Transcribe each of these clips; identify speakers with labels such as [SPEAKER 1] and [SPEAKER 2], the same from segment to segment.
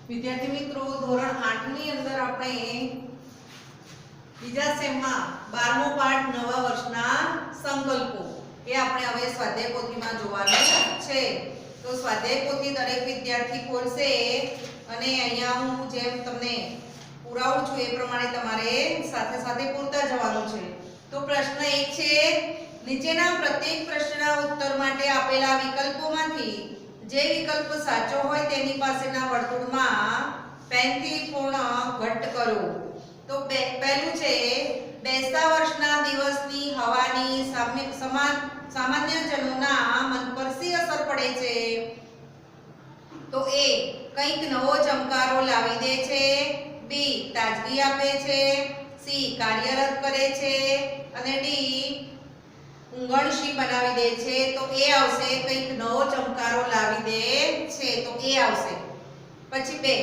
[SPEAKER 1] વિદ્યાર્થી મિત્રો ધોરણ 8 ની અંદર આપણે બીજા સેમમાં 12મો પાઠ નવા વર્ષના સંકલ્પો એ આપણે હવે સ્વાધ્યાય પોથીમાં જોવાનું છે. તો સ્વાધ્યાય પોથી દરેક વિદ્યાર્થી ખોલશે અને અહીંયા હું જેમ તમને પુરાવું છું એ પ્રમાણે તમારે સાથે સાથે પૂરતા જવાનું છે. તો પ્રશ્ન 1 છે, નીચેના પ્રત્યેક પ્રશ્નના ઉત્તર માટે આપેલા વિકલ્પોમાંથી જે વિકલ્પ સાચો હોય તેની પાસેના વર્તુળમાં પેનથી પૂર્ણ ઘટ્ટ કરો. તો પહેલું છે, બેસતા વર્ષના દિવસની હવાની સામાન્ય જનોના મન પર શી અસર પડે છે? તો એ કંઈક નવો ચમકારો લાવી દે છે, બી તાજગી આપે છે, સી કાર્યરત કરે છે અને ડી ઊંઘણશી બનાવી દે છે. તો એ આવશે કંઈક નવો ચમકારો લાવી દે છે, તો એ આવશે. પછી 2,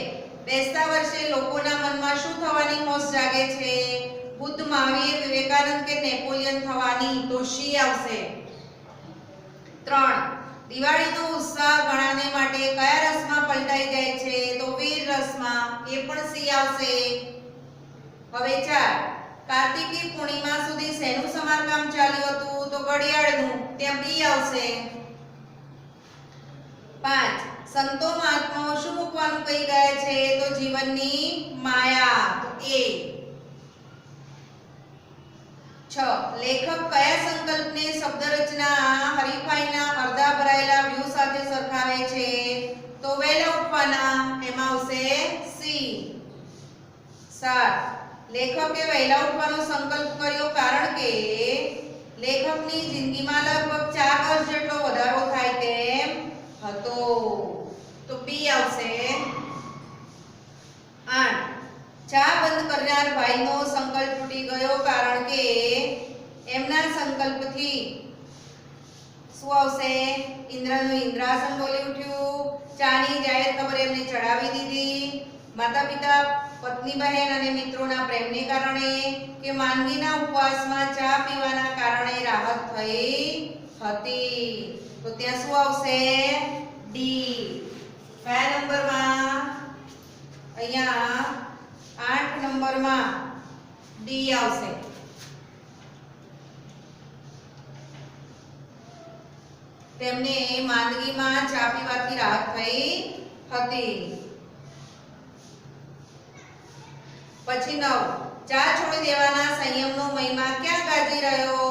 [SPEAKER 1] બેસતા વર્ષે લોકોના મનમાં શું થવાની હોશ જાગે છે? બુદ્ધ, મહાવીર, વિવેકાનંદ કે નેપોલિયન થવાની, તો સી આવશે. 3, દિવાળીનો ઉત્સાહ ઘણાને માટે કયા રસમાં પલટાઈ જાય છે? તો વીર રસમાં, એ પણ સી આવશે. હવે 4, કાર્તિકી પૂર્ણિમા સુધી શેનું સમારકામ ચાલ્યું હતું? તો ઘડિયાળનું, ત્યાં બી આવશે. 5, સંતો મહાત્માઓ શું મૂકવાનું કહી ગયા છે? તો જીવનની માયા, તો એ. 6, લેખક કયા સંકલ્પને શબ્દરચના હરીફાઈના અડધા ભરાયેલા વ્યૂહ સાથે સરખાવે છે? તો વહેલા ઉઠવાના, એમાં આવશે સી. 7, લેખકે વહેલા ઉઠવાનો સંકલ્પ કર્યો કારણ કે લેખકની જિંદગીમાં લગભગ 4 વર્ષ જેટલો વધારો થાય તેમ હતો, તો બી આવશે. 8, ચા બંધ કરનાર ભાઈનો સંકલ્પ તૂટી ગયો કારણ કે એમના સંકલ્પથી શું આવશે? ઇન્દ્રનું ઇન્દ્રાસન બોલી ઉઠ્યું, ચાની જાહેર ખબર એમને ચડાવી દીધી, માતા પિતા, પત્ની, બહેન અને મિત્રોના પ્રેમને કારણે કે માંદગીના ઉપવાસમાં ચા પીવાના કારણે રાહત થઈ હતી, તો ત્યાં શું આવશે? ડી. કયા નંબરમાં? અહીંયા 8 નંબરમાં ડી આવશે. તેમને માંદગીમાં ચા પીવાથી રાહત થઈ હતી. પછી 9, ચા છોડી દેવાના સંયમનો મહિમા ક્યાં ગાજી રહ્યો?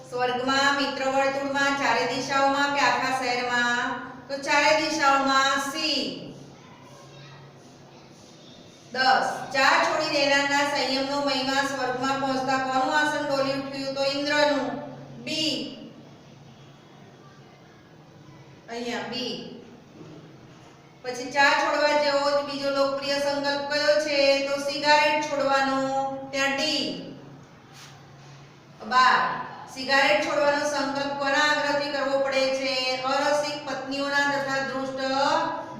[SPEAKER 1] સ્વર્ગમાં, મિત્ર વર્તુળમાં, ચારે દિશાઓમાં કે આખા શહેરમાં? તો ચારે દિશાઓમાં, સી. 10, ચા છોડી દેનારના સંયમનો મહિમા સ્વર્ગમાં પહોંચતા કોનું આસન ડોલી ઉઠ્યું? તો ઇન્દ્રનું, બી. અહીંયા બી. પછી ચા છોડવા જેવો જ બીજો લોકપ્રિય સંકલ્પ કયો છે? તો સિગારેટ છોડવાનો, ત્યાં ડી. 12, સિગારેટ છોડવાનો સંકલ્પ કોના આગ્રહથી કરવો પડે છે? અરસિક પત્નીઓના તથા દુષ્ટ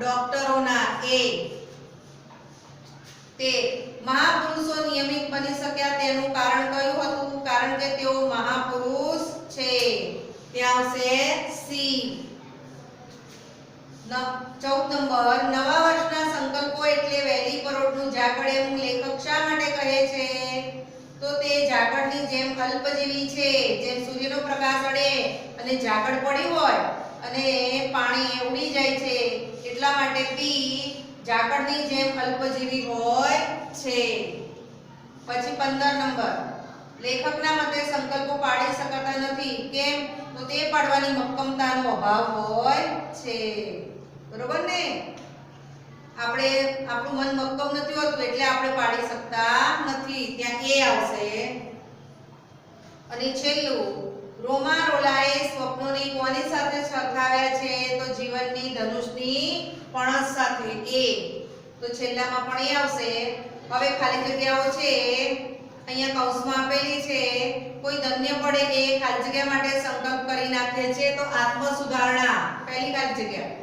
[SPEAKER 1] ડોક્ટરોના, એ. 13, મહાપુરુષો નિયમિત બની શક્યા તેનું કારણ કયું હતું? કારણ કે તેઓ મહાપુરુષ છે, ત્યાં આવશે સી. 14 નંબર, નવા વર્ષના સંકલ્પો એટલે વહેલી પરોઢનું ઝાકળ એવું લેખક શા માટે કહે છે? તો તે ઝાકળની જેમ અલ્પજીવી છે, જેમ સૂર્યનો પ્રકાશ અડે અને ઝાકળ પડી હોય અને પાણી ઉડી જાય છે, એટલા માટે બી ઝાકળની જેમ અલ્પજીવી હોય છે. પછી 15 નંબર, લેખકના મતે સંકલ્પો પાડી શકાતા નથી, કેમ? તો તે પાડવાની મક્કમતાનો અભાવ હોય છે. બરોબર ને? આપણું મન મક્કમ નથી હોતું એટલે આપણે પાડી શકતા નથી, ત્યાં એ આવશે. અને છેલ્લું, રોમા રોલાએ સ્વપ્નોને કોની સાથે સરખાવ્યા છે? તો જીવનની ધનુષની પણસ સાથે, એ. તો છેલ્લામાં પણ એ આવશે. હવે ખાલી જગ્યાઓ છે, અહીંયા કૌંસમાં આપેલી છે. કોઈ ધન્ય પડે એ ખાલી જગ્યા માટે સંકલ્પ કરી નાખે છે, તો આત્મ સુધારણા, પહેલી ખાલી જગ્યા.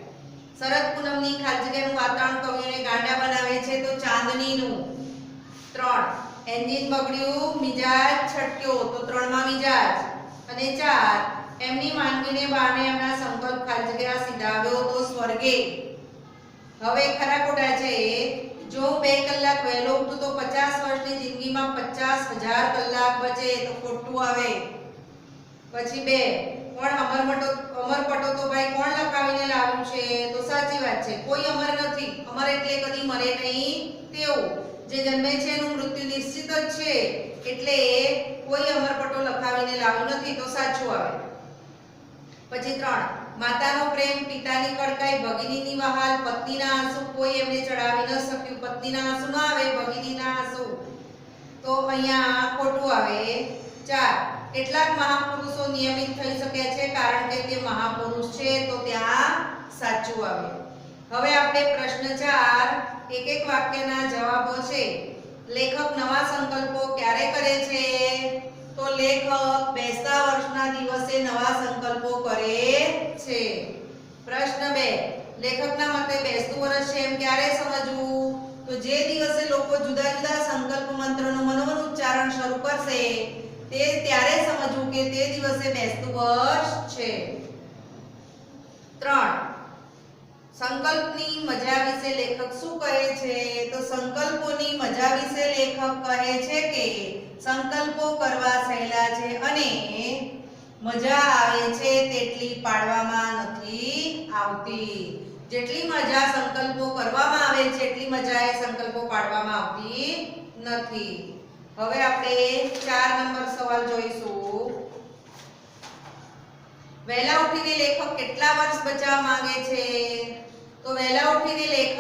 [SPEAKER 1] શરદ પૂનમની ખાલી જગ્યાનું વાતાવરણ કવિઓને ગાંડા બનાવે છે, તો ચાંદનીનું. 3, એન્જિન બગડ્યું, મિજાજ છટક્યો, તો 3 માં મિજાજ. અને 4, એમની માંદગીને બારણે એમના સંકલ્પ ખાલી જગ્યા સીધાવ્યો, તો સ્વર્ગે. હવે ખરા ખોટા છે જો 2 કલાક વહેલો ઉઠું તો 50 વર્ષની જિંદગીમાં 50,000 કલાક બચે તો ખોટું આવે. પછી 2 કોણ અમરપટો તો ભાઈ કોણ લખાવીને લાવ્યું છે તો સાચી વાત છે કોઈ અમર નથી. અમર એટલે કદી મરે નહીં તેવું. જે જન્મે છે એનું મૃત્યુ નિશ્ચિત જ છે એટલે કોઈ અમરપટો લખાવીને લાવ્યું નથી તો સાચું આવે. પછી 3 માતાનો પ્રેમ, પિતાની કડકાઈ, ભગિનીની વહાલ, પત્નીના આંસુ કોઈ એમને ચડાવી ન શક્યું. પત્નીના આંસુ ના આવે, ભગિનીના આંસુ તો અહીંયા ખોટું આવે. 4 કેટલાક મહાપુરુષો નિયમિત થઈ શકે છે કારણ કે તે મહાપુરુષ છે તો ત્યાં સાચું આવે. હવે આપણે પ્રશ્ન 4 એક એક વાક્યના જવાબો છે. લેખક નવા સંકલ્પો ક્યારે કરે છે તો લેખક બેસતા વર્ષના દિવસે નવા સંકલ્પો કરે છે. પ્રશ્ન 2 લેખકના મતે બેસતું વર્ષ છે એમ ક્યારે સમજવું તો જે દિવસે લોકો જુદા જુદા સંકલ્પ મંત્રનું મનોમન ઉચ્ચારણ શરૂ કરશે તે ત્યારે સમજવું કે તે દિવસે બેસતું વર્ષ છે. 3 સંકલ્પની મજા વિશે લેખક શું કહે છે તો સંકલ્પોની મજા વિશે લેખક કહે છે કે સંકલ્પો કરવા સહેલા છે અને મજા આવે છે તેટલી પાડવામાં નથી આવતી. જેટલી મજા સંકલ્પો કરવામાં આવે છે એટલી મજા એ સંકલ્પો પાડવામાં આવતી નથી. હવે આપણે 4 નંબર સવાલ જોઈશું. વહેલા ઉઠીને લેખક કેટલા વર્ષ બચાવવા માંગે છે તો વહેલા ઉઠીને લેખક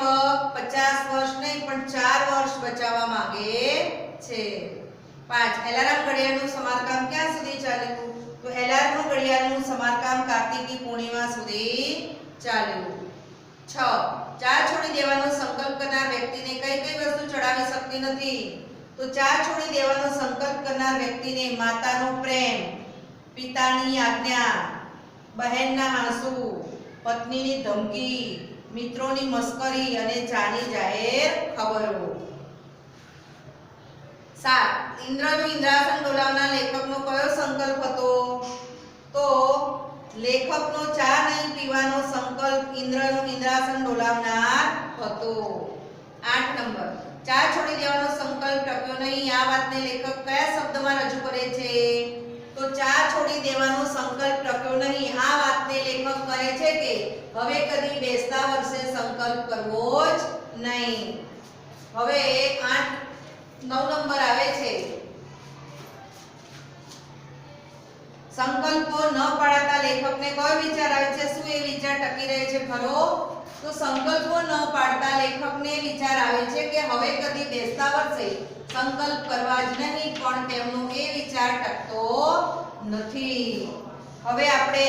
[SPEAKER 1] 50 વર્ષ નહીં પણ 4 વર્ષ બચાવવા માંગે છે. 5 એલાર્મ ઘડિયાળનું સમારકામ ક્યાં સુધી ચાલ્યું તો એલાર્મ ઘડિયાળનું સમારકામ કાર્તિકી પૂર્ણિમા સુધી ચાલ્યું. 6 ચા છોડી દેવાનો સંકલ્પ કરનાર વ્યક્તિને કઈ કઈ વસ્તુ ચડાવી શકતી નથી તો ચા છોડી દેવાનો સંકલ્પ કરનાર વ્યક્તિને માતાનો પ્રેમ, પિતાની આજ્ઞા, બહેનના આંસુ, પત્નીની ધમકી, મિત્રોની મસ્કરી અને ચાની જાહેર ખબરો. 7 ઇન્દ્રનું ઇન્દ્રાસન ડોલાવનાર લેખકનો કયો સંકલ્પ હતો તો લેખકનો ચા નહીં પીવાનો સંકલ્પ ઇન્દ્રનું ઇન્દ્રાસન ડોલાવનાર હતો. 8 નંબર ચા છોડી દેવાનો સંકલ્પ ટક્યો નહીં આ વાતને લેખક કયા શબ્દમાં રજૂ કરે છે તો ચા છોડી દેવાનો સંકલ્પ ટક્યો નહીં આ વાતને લેખક કહે છે કે હવે કદી બેસતા વર્ષે સંકલ્પ કરવો જ નહીં. હવે 9 નંબર આવે છે. સંકલ્પો ન પાળતા લેખકને કયો વિચાર આવે છે શું એ વિચાર ટકી રહે છે ખરો તો સંકલ્પો ન પાળતા લેખકને વિચાર આવે છે કે હવે કદી બેસતા વર્ષે સંકલ્પ કરવા જ નહીં પણ તેમનો એ વિચાર ટકતો નથી. હવે આપણે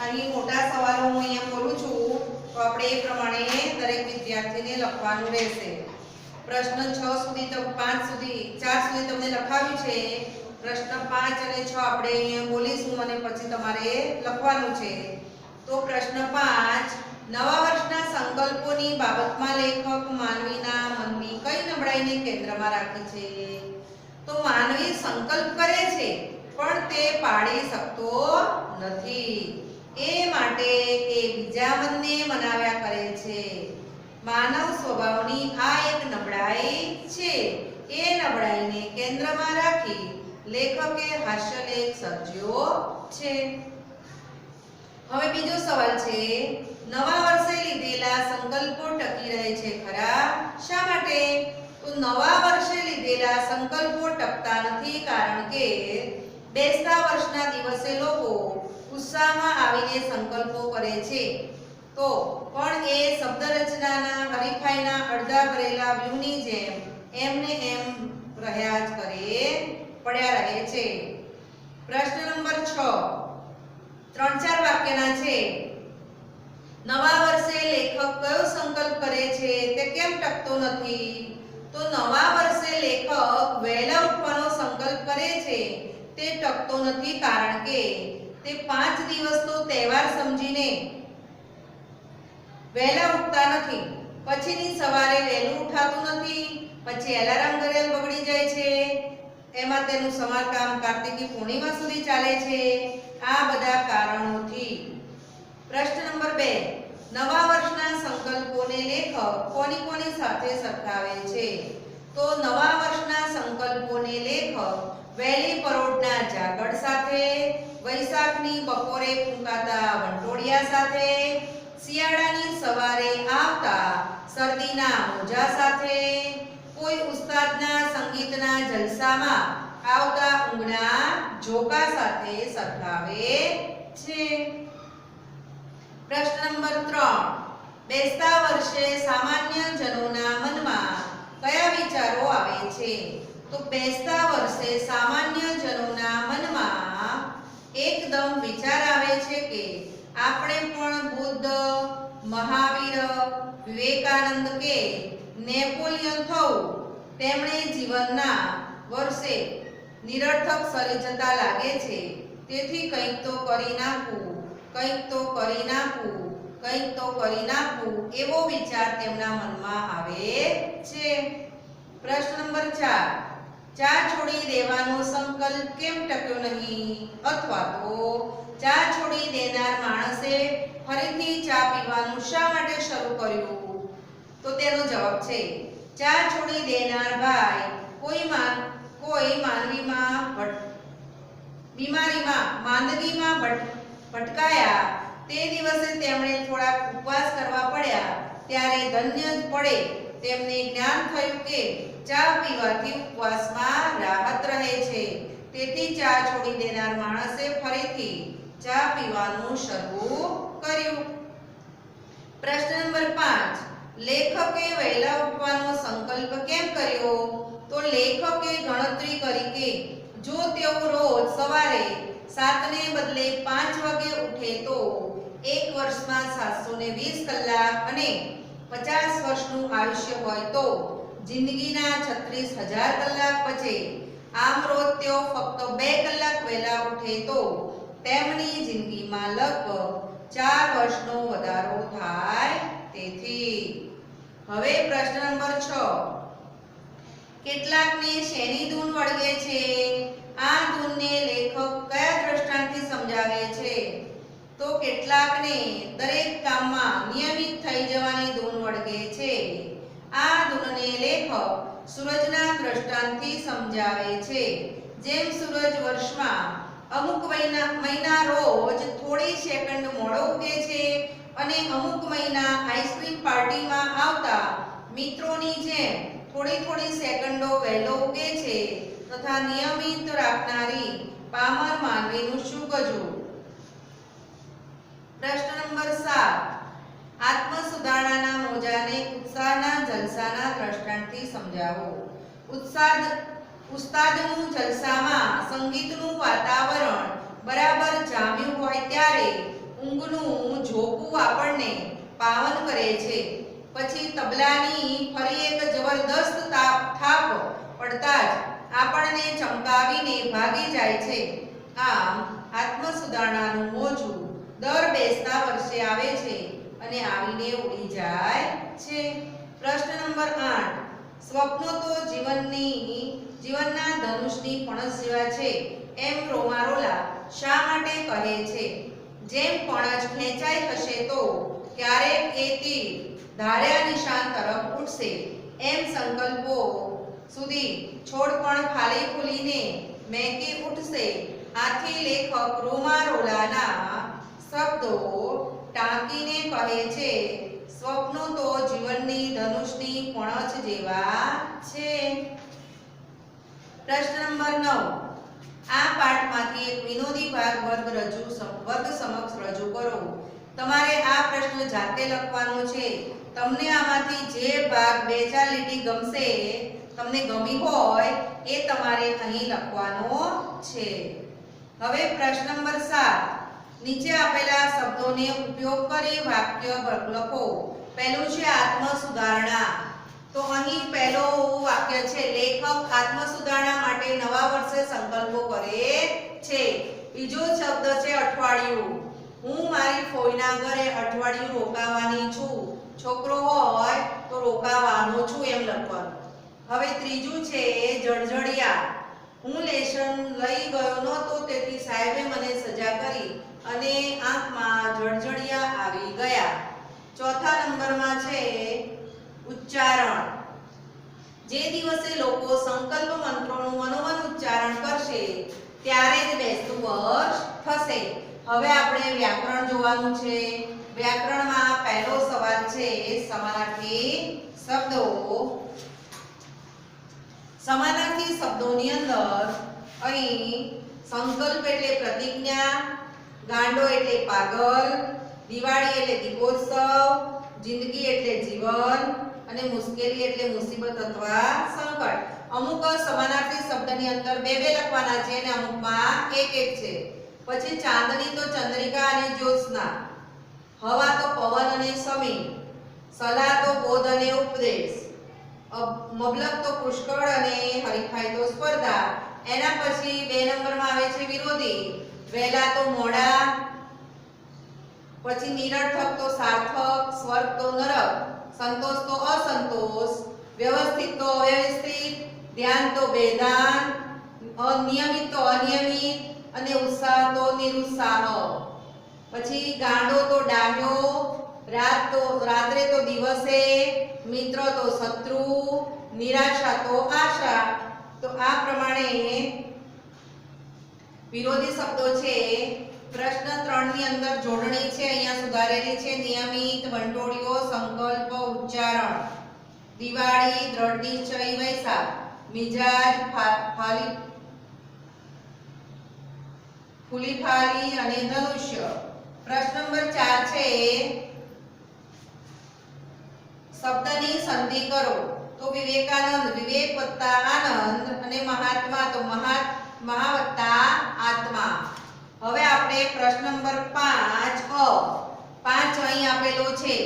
[SPEAKER 1] અહીં મોટા સવાલો હું અહીંયા બોલું છું તો આપણે એ પ્રમાણે દરેક વિદ્યાર્થીને લખવાનું રહેશે. પ્રશ્ન 6 સુધી તો 5 સુધી 4 સુધી તમને લખાવ્યું છે. પ્રશ્ન 5 અને 6 આપણે અહીંયા બોલીશું અને પછી તમારે લખવાનું છે. તો પ્રશ્ન 5 નવા વર્ષના સંકલ્પોની બાબતમાં લેખક માનવીના મનની કઈ નબળાઈને કેન્દ્રમાં રાખે છે તો માનવી સંકલ્પ કરે છે પણ તે પાડી શકતો નથી એ માટે એ બીજા મનને મનાવ્યા કરે છે. માનવ સ્વભાવની આ એક નબળાઈ છે. એ નબળાઈને કેન્દ્રમાં રાખી લેખકે હાસ્યલેખ સર્જ્યો છે. હવે બીજો સવાલ છે નવા વર્ષે લીધેલા સંકલ્પો ટકી રહે છે ખરા શા માટે તો નવા વર્ષે લીધેલા સંકલ્પો ટકતા નથી કારણ કે બેસતા વર્ષના દિવસે લોકો ઉત્સાહમાં આવીને સંકલ્પો કરે છે તો પણ એ શબ્દ રચનાના હરીફાઈના અડધા ભરેલા વ્યૂહની જેમ એમને એમ રહ્યા જ પડ્યા રહે છે. પ્રશ્ન નંબર 6 3-4 વાક્યના છે. નવા વર્ષે લેખક કયો સંકલ્પ કરે છે તે કેમ ટકતો નથી તો નવા વર્ષે લેખક વહેલા ઉઠવાનો સંકલ્પ કરે છે તે ટકતો નથી કારણ કે તે 5 દિવસનો તહેવાર સમજીને વહેલા ઉઠતા નથી. પછીની સવારે વહેલું ઉઠાતું નથી. પછી એલાર્મ ઘડિયાળ બગડી જાય છે. એમાં તેનું સમારકામ કાર્તિકી પૂર્ણિમા સુધી ચાલે છે. આ બધા કારણોથી. પ્રશ્ન નંબર 2 નવા વર્ષના સંકલ્પોને લેખક કોની કોની સાથે સરખાવે છે? તો નવા વર્ષના સંકલ્પોને લેખક વહેલી પરોઢના જાગડ સાથે, વૈશાખની બપોરે ફૂંકાતા વંટોળિયા સાથે, શિયાળાની સવારે આવતા શરદીના મોજા સાથે, કોઈ ઉસ્તાદના સંગીતના જલસામાં આવતા ઊંઘના ઝોકા સાથે સરખાવે છે. પ્રશ્ન નંબર 3. બેસતા વર્ષે સામાન્ય જનોના મનમાં કયા વિચારો આવે છે? તો બેસતા વર્ષે સામાન્ય જનોના મનમાં એકદમ વિચાર આવે છે કે આપણે પણ બુદ્ધ, મહાવીર, વિવેકાનંદ કે નેપોલિયન થવું. તેમણે જીવનના વર્ષે નિરર્થક સરી જતા લાગે છે, તેથી કંઈક તો કરી નાખવું, કંઈક તો કરી નાખવું, કંઈક તો કરી નાખવું એવો વિચાર તેમના મનમાં આવે છે. પ્રશ્ન નંબર 4. ચા છોડી દેવાનો સંકલ્પ કેમ ટક્યો નહીં? અથવા તો ચા છોડી દેનાર માણસે ફરીથી ચા પીવાનું શા માટે શરૂ કર્યું? તો તેનો જવાબ છે ચા છોડી દેનાર ભાઈ કોઈ માંદગીમાં ભટકાયા. તે દિવસે તેમણે થોડાક ઉપવાસ કરવા પડ્યા. ત્યારે ધન્ય જ પડે તેમને જ્ઞાન થયું કે ચા પીવાથી ઉપવાસમાં રાહત રહે છે. તેથી ચા છોડી દેનાર માણસે ફરીથી ચા પીવાનું શરૂ કર્યું. પ્રશ્ન નંબર 5. લેખકે વહેલા ઉઠવાનો સંકલ્પ કેમ કર્યો? તો લેખકે ગણતરી કરી કે જો તેઓ રોજ સવારે 7 ને બદલે 5 વાગે ઉઠે તો એક વર્ષમાં 720 કલાક અને 50 વર્ષનું આયુષ્ય હોય તો જિંદગીના 36,000 કલાક બચે. આમ રોજ તેઓ ફક્ત 2 કલાક વહેલા ઉઠે તો તેમની જિંદગીમાં લગભગ 4 વર્ષનો વધારો થાય. તેથી હવે પ્રશ્ન નંબર 6. કેટલાકને શેની ધૂન વળગે છે? આ ધૂનને લેખક કયા દ્રષ્ટાંતથી સમજાવે છે? તો કેટલાકને દરેક કામમાં નિયમિત થઈ જવાની ધૂન વળગે છે. આ ધૂનને લેખક સૂરજના દ્રષ્ટાંતથી સમજાવે છે. જેમ સૂરજ વર્ષમાં અમુક મહિના રોજ થોડી સેકન્ડ મોડો ઉગે છે અને અમુક મહિના આઈસ્ક્રીમ પાર્ટીમાં આવતા મિત્રોની જેમ થોડી સેકન્ડો વહેલો ઉગે છે, તથા નિયમિત રાખનારી પામર માનવીનું શું ગજું? પ્રશ્ન નંબર 7. આત્મ સુધારણાના મોજાને ઉત્સાહના જલસાના દ્રષ્ટાંતથી સમજાવો. ઉસ્તાદનું જલસામાં સંગીતનું વાતાવરણ બરાબર જામ્યું હોય ત્યારે ઊંઘનું ઝોકું આપણને પાવન કરે છે. પછી તબલાની ફરી એક જબરદસ્ત થાપ પડતા જ આપણને ચમકાવીને ભાગી જાય છે. આમ આત્મ સુધારણાનું મોજું દર બેસતા વર્ષે આવે છે અને આવીને ઉડી જાય છે. પ્રશ્ન નંબર 8. સ્વપ્નો તો જીવનના ધનુષની પણસ જેવા છે એમ રોમારોલા શા માટે કહે છે? જેમ પણસ ખેંચાઈ હશે તો ક્યારેક એ તીર ધાર્યા નિશાન તરફ ઉડશે, એમ સંકલ્પો સુધી છોડ પણ ખાલી ખુલીને મેકી ઉઠશે. આથી લેખક રોમારોલાના શબ્દો ટાંકીને કહે છે સ્વપ્નો તો જીવનની ધનુષની પણછ જેવા છે. પ્રશ્ન નંબર 9. આ પાઠમાંથી એક વિનોદી ભાગ વર્ગ સમક્ષ રજૂ કરો. તમારે આ પ્રશ્ન જાતે લખવાનો છે. તમને આમાંથી જે ભાગ 2-4 લીટી ગમશે, તમને ગમી હોય એ તમારે અહીં લખવાનો છે. હવે પ્રશ્ન નંબર 7. નીચે આપેલા શબ્દોને ઉપયોગ કરી વાક્ય લખો. પહેલું છે આત્મ સુધારણા. તો અહીં પહેલું વાક્ય છે લેખક આત્મ સુધારણા માટે નવા વર્ષે સંકલ્પો કરે છે. બીજો શબ્દ છે અઠવાડિયું. હું મારી ફોઈના ઘરે અઠવાડિયું રોકાવાની છું. છોકરો હોય તો રોકાવાનો છું એમ લખવાનું. હવે ત્રીજું છે જળજળિયા. હું લેશન લઈ ગયો નહોતો તેથી સાહેબે મને સજા કરી અને આંખમાં જળજળિયા આવી ગયા. ચોથા નંબરમાં છે જે દિવસે લોકો સંકલ્પ મંત્રોનું મનોમન ઉચ્ચારણ કરશે ત્યારે જ બેસતું વર્ષ થશે. હવે આપણે વ્યાકરણ જોવાનું છે. વ્યાકરણમાં પહેલો સવાલ છે સમાનાર્થી શબ્દો. સમાનાર્થી શબ્દોની અંદર અહીં સંકલ્પ એટલે પ્રતિજ્ઞા, ગાંડો એટલે પાગલ, દિવાળી એટલે દીપોત્સવ, જિંદગી એટલે જીવન અને મુશ્કેલી એટલે મુસીબત અથવા સંકટ. અમુક સમાનાર્થી શબ્દની અંદર બે બે લખવાના છે અને અમુકમાં એક એક છે. પછી ચાંદની તો ચંદ્રિકા અને જ્યોત્સના, હવા તો પવન અને સમી, સલાહ તો બોધ અને ઉપદેશ, મબલક તો પુષ્કળ અને હરીફાઈ તો સ્પર્ધા. એના પછી 2 નંબરમાં આવે છે વિરોધી, વહેલા તો મોડા, પછી નિરર્થક તો સાર્થક, સ્વર્ગ તો નરક, સંતોષ તો અસંતોષ, વ્યવસ્થિત તો અવ્યવસ્થિત, ધ્યાન તો બેધાન, અનિયમિત તો અનિયમિત અને ઉત્સાહ તો નિરુત્સાહ. પછી ગાંડો તો ડામ્યો, રાત્રે તો દિવસે, મિત્ર તો શત્રુ, નિરાશા તો આશા. તો આ પ્રમાણે વિરોધી શબ્દો છે. પ્રશ્ન 3 ની અંદર જોડણી છે અહીંયા સુધારેલી છે. નિયમિત, વંટોળિયો, સંકલ્પ, ઉચ્ચારણ. દિવાળી, દ્રઢ નિશ્ચય, વૈશાખ, મિજાજ, ફૂલીફાલી અને ધનુષ્ય. પ્રશ્ન નંબર 4 છે શબ્દની સંધિ કરો. તો વિવેકાનંદ, વિવેક વત્તા આનંદ અને મહાત્મા તો મહા વત્તા આત્મા. હવે આપણે પ્રશ્ન નંબર 5 અહીં આપેલો છે.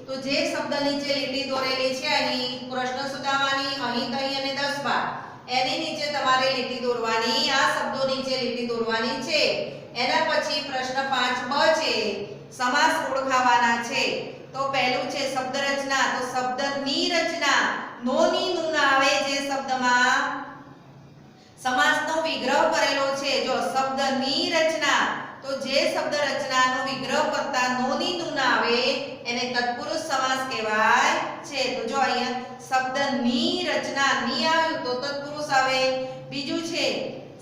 [SPEAKER 1] તો જે શબ્દ નીચે લીટી દોરેલી છે અહીં પ્રશ્ન સુધારવાની, અહીં તહીં અને 10 બાર એની નીચે તમારે લીટી દોરવાની. આ શબ્દો નીચે લીટી દોરવાની છે. એના પછી પ્રશ્ન 5 બ છે સમાસ ઓળખાવાના છે. તો પહેલું છે શબ્દ રચના. તો શબ્દની રચના નોની નુન આવે જે શબ્દમાં સમાસનો વિગ્રહ કરેલો છે. જો શબ્દની રચના તો જે શબ્દ રચનાનો વિગ્રહ કરતા નોની નુન આવે એને તત્પુરુષ સમાસ કહેવાય છે. તો જો અહીંયા શબ્દની રચના ની આવ્યું તો તત્પુરુષ આવે. બીજું છે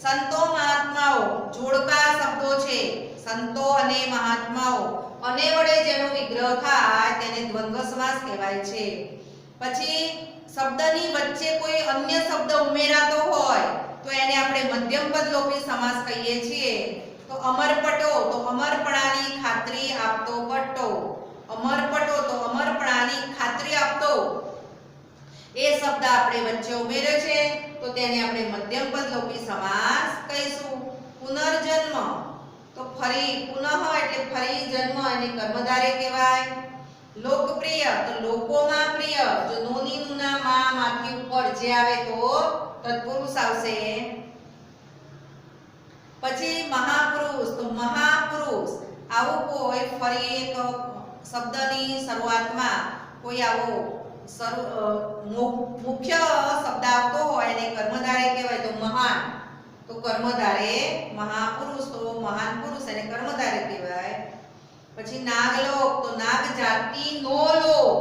[SPEAKER 1] સંતો મહાત્માઓ, જોડકા શબ્દો છે. સંતો અને મહાત્માઓ અને વડે જેનો વિગ્રહ થાય તેને દ્વંદ્વ સમાસ કહેવાય છે. પછી શબ્દની વચ્ચે કોઈ અન્ય શબ્દ ઉમેરાતો હોય તો એને આપણે મધ્યમ પદ લોપી સમાસ કહીએ છીએ. તો અમરપટો તો અમરપણાની ખાતરી આપતો પટ્ટો, અમરપટો તો અમરપણાની ખાતરી આપતો એ શબ્દ આપણે વચ્ચે ઉમેર્યો છે તો તેને આપણે મધ્યમ પદ લોપી સમાસ કહીશું. પુનર્જન્મ તો ફરી, પુનઃ એટલે ફરી, જન્મ અને કર્મધારે કહેવાય. લોકપ્રિય તો લોકોમાં પ્રિય, જો નોની નુના માંથી ઉપર જે આવે તો તત્પુરુષ આવશે. પછી મહાપુરુષ તો મહાપુરુષ, આવો કોઈ ફરી એક શબ્દની શરૂઆતમાં કોઈ આવો મુખ્ય શબ્દ આવતો હોય એને કર્મધારે કહેવાય. તો મહાન તો કર્મધારે, મહાપુરુષ તો મહાન પુરુષ એને કર્મધારે કહેવાય. પછી નાગલોક તો નાગ જાતિ નો લોક,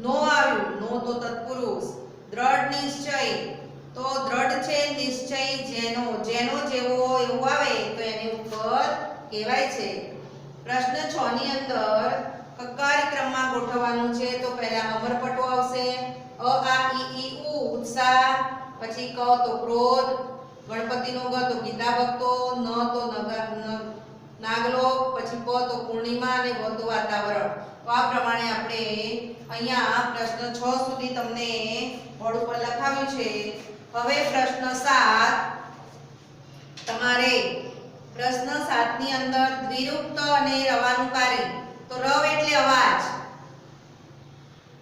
[SPEAKER 1] નો આવ્યું, નો તો તત્પુરુષ. દ્રઢ નિશ્ચય તો દ્રઢ છે નિશ્ચય જેનો, જેનો જેવો એવું આવે તો એને ઉપર કહેવાય છે. પ્રશ્ન 6 ની અંદર કકારી ક્રમમાં ગોઠવવાનું છે. તો પહેલા અમરપટો આવશે, અ આ ઈ ઉ ઉત્સાહ, પછી ક તો ક્રોધ, ગણપતિનો ગ તો ગીતા ભક્તો, ન તો નાગલોક, પછી પ તો પૂર્ણિમા અને વ તો વાતાવરણ. તો આ પ્રમાણે આપણે અહીંયા પ્રશ્ન 6 સુધી તમને બોર્ડ ઉપર લખાવ્યું છે. હવે પ્રશ્ન 7 તમારે પ્રશ્ન 7 ની અંદર દ્વિરૂપત અને રવાનુકારી. તો રવ એટલે અવાજ,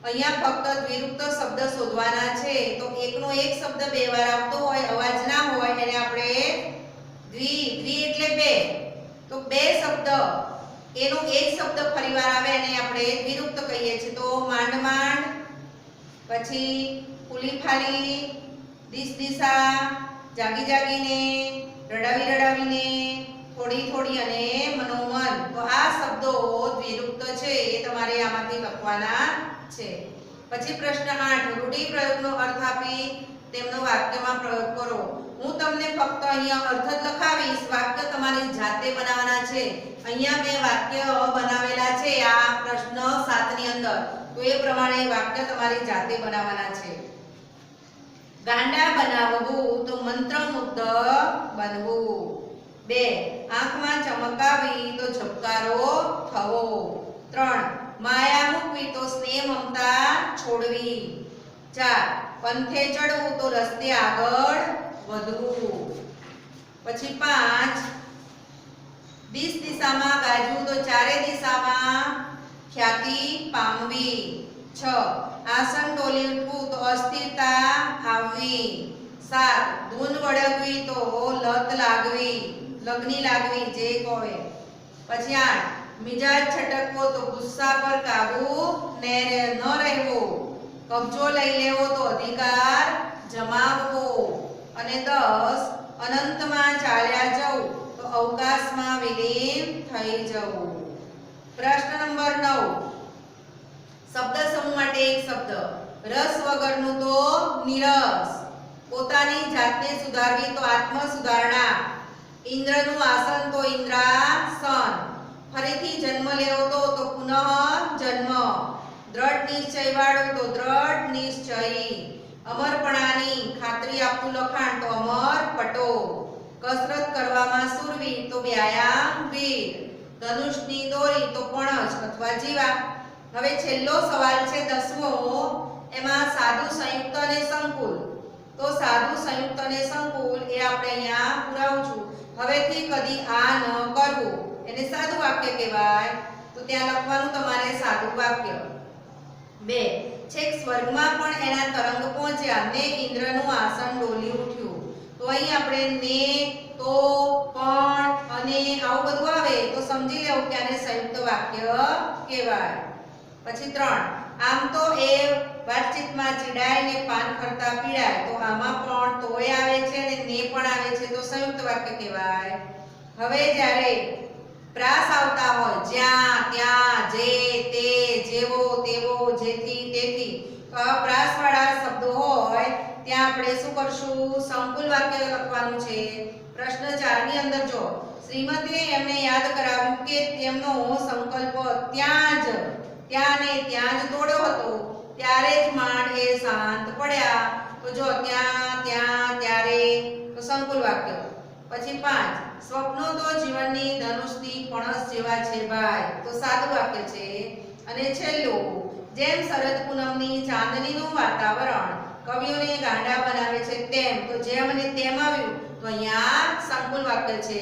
[SPEAKER 1] અહીંયા ફક્ત દ્વિરૂપત શબ્દ શોધવાના છે. તો એકનો એક શબ્દ બે વાર આવતો હોય, અવાજ ના હોય એને આપણે દ્વિ એટલે બે. તો બે શબ્દ એનો એક શબ્દ ફરીવાર આવે એને આપણે દ્વિરૂપત કહીએ છીએ. તો માંડ માંડ, પછી ફૂલીફાલી, દિશ દિશા, જાગી જાગીને, રડાવી રડાવીને, થોડી થોડી અને મનોમન. તો આ શબ્દો દ્વિરૂપત છે એ તમારે આમાંથી લખવાના છે. પછી પ્રશ્ન 8 રૂઢિપ્રયોગનો અર્થ આપી તેમનો વાક્યમાં પ્રયોગ કરો. હું તમને ફક્ત અહીંયા અર્થ જ લખાવીશ, વાક્ય તમારી જાતે બનાવવાના છે. અહીંયા મેં વાક્ય બનાવેલા છે આ પ્રશ્ન 7 ની અંદર, તો એ પ્રમાણે વાક્ય તમારી જાતે બનાવવાના છે. ગાંડા બનાવવું તો મંત્રમુગ્ધ બનવું. 2 આંખમાં ચમકાવી તો ઝબકારો થવો. 3 માયા મૂકવી તો સ્નેહ મમતા છોડવી. 4 પંથે ચડવું તો રસ્તે આગળ વધવું. પછી 5 દિશામાં ગાજવું તો ચારે દિશામાં ખ્યાતિ પામવી. 6 આસન ડોલી ઉઠવું તો અસ્થિરતા આવવી. 7 ધૂન વળગવી તો લત લાગવી, લગની લાગવી જે કહે. પછી 8 મિજાજ છટકવો તો ગુસ્સા પર કાબુ ન રહેવો. કબજો લઈ લેવો તો અધિકાર જમાવવો. અને 10 અનંતમાં ચાલ્યા જવું તો અવકાશમાં વિલીન થઈ જવું. પ્રશ્ન નંબર 9 શબ્દ સમૂહ માટે એક શબ્દ. રસ વગરનું તો નીરસ. પોતાની જાતને સુધારવી તો આત્મ સુધારણા. ઇન્દ્રનું આસન તો ઇન્દ્રાસન. ફરીથી જન્મ લેવો તો પુનઃ જન્મ. દ્રઢ નિશ્ચય વાળું તો દ્રઢ નિશ્ચય. અમરપણાની ખાતરી આપતું લખાણ તો અમર પટો. કસરત કરવામાં સુરવીર તો વ્યાયામવીર. ધનુષની દોરી તો પણજ અથવા જીવા. હવે છેલ્લો સવાલ છે 10મો, એમાં સાદુ સંયુક્ત અને સંકુલ. તો સાદુ સંયુક્ત અને સંકુલ એ આપણે અહીંયા પુરાવું છું. હવેથી કદી આ ન કરવું એને સાદું વાક્ય કહેવાય. તો ત્યાં લખવાનું તમારે સાદું વાક્ય. 2 છેક સ્વર્ગમાં પણ એના તરંગ પહોંચ્યા ને ઇન્દ્રનું આસન ડોલી ઉઠ્યું. તો અહીં આપણે ને, તો, પણ અને આવું બધું આવે તો સમજી લેવું કે આને સંયુક્ત વાક્ય કહેવાય. પછી 3 આમ તો એ વાતચીતમાં ચીડાય ને પાન કરતા પીડાય. તો આમાં પણ તોય આવે છે અને ને પણ આવે છે તો સંયુક્ત વાક્ય કહેવાય. હવે જ્યારે પ્રાસ આવતા હોય જ્યાં, ત્યાં, જે, તે, જેવો, તેવો, જેથી, તેથી, તો આવા પ્રાસવાળા શબ્દો હોય ત્યાં આપણે શું કરશું? સંકુલ વાક્ય લખવાનું છે. પ્રશ્ન 4 ની અંદર જો શ્રીમતીએ એમને યાદ કરાવ્યું કે તેમનો સંકલ્પ ત્યાં ને ત્યાં જ તોડ્યો હતો, ત્યારે જ માંડ એ શાંત પડ્યા. તો જો ત્યાં, ત્યારે તો સંકુલ વાક્ય. પછી 5 સ્વપ્નો તો જીવનની ધનુષની પણસ જેવા છે ભાઈ. તો સાદું વાક્ય છે. અને છેલ્લું જેમ શરદ પૂનમની ચાંદનીનું વાતાવરણ કવિઓને ગાંડા બનાવે છે તેમ, તો જેમ અને તેમ આવ્યું તો અહીંયા સંકુલ વાક્ય છે.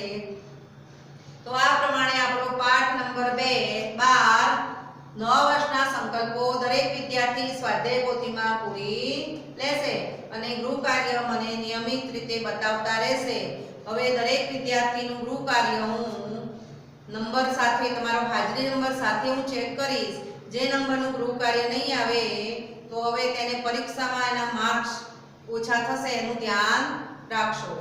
[SPEAKER 1] તો આ પ્રમાણે આપણો પાઠ નંબર 2 12 9 વર્ષના સંકલ્પો દરેક વિદ્યાર્થી સ્વાધ્યાય પોથીમાં પૂરી લેશે અને ગૃહ કાર્ય મને નિયમિત રીતે બતાવતા રહેશે. હવે દરેક વિદ્યાર્થીનું ગૃહ કાર્ય હું નંબર સાથે, તમારો હાજરી નંબર સાથે હું ચેક કરીશ. જે નંબરનું ગૃહ કાર્ય નહીં આવે તો હવે તેને પરીક્ષામાં એના માર્ક્સ ઓછા થશે, એનું ધ્યાન રાખશો.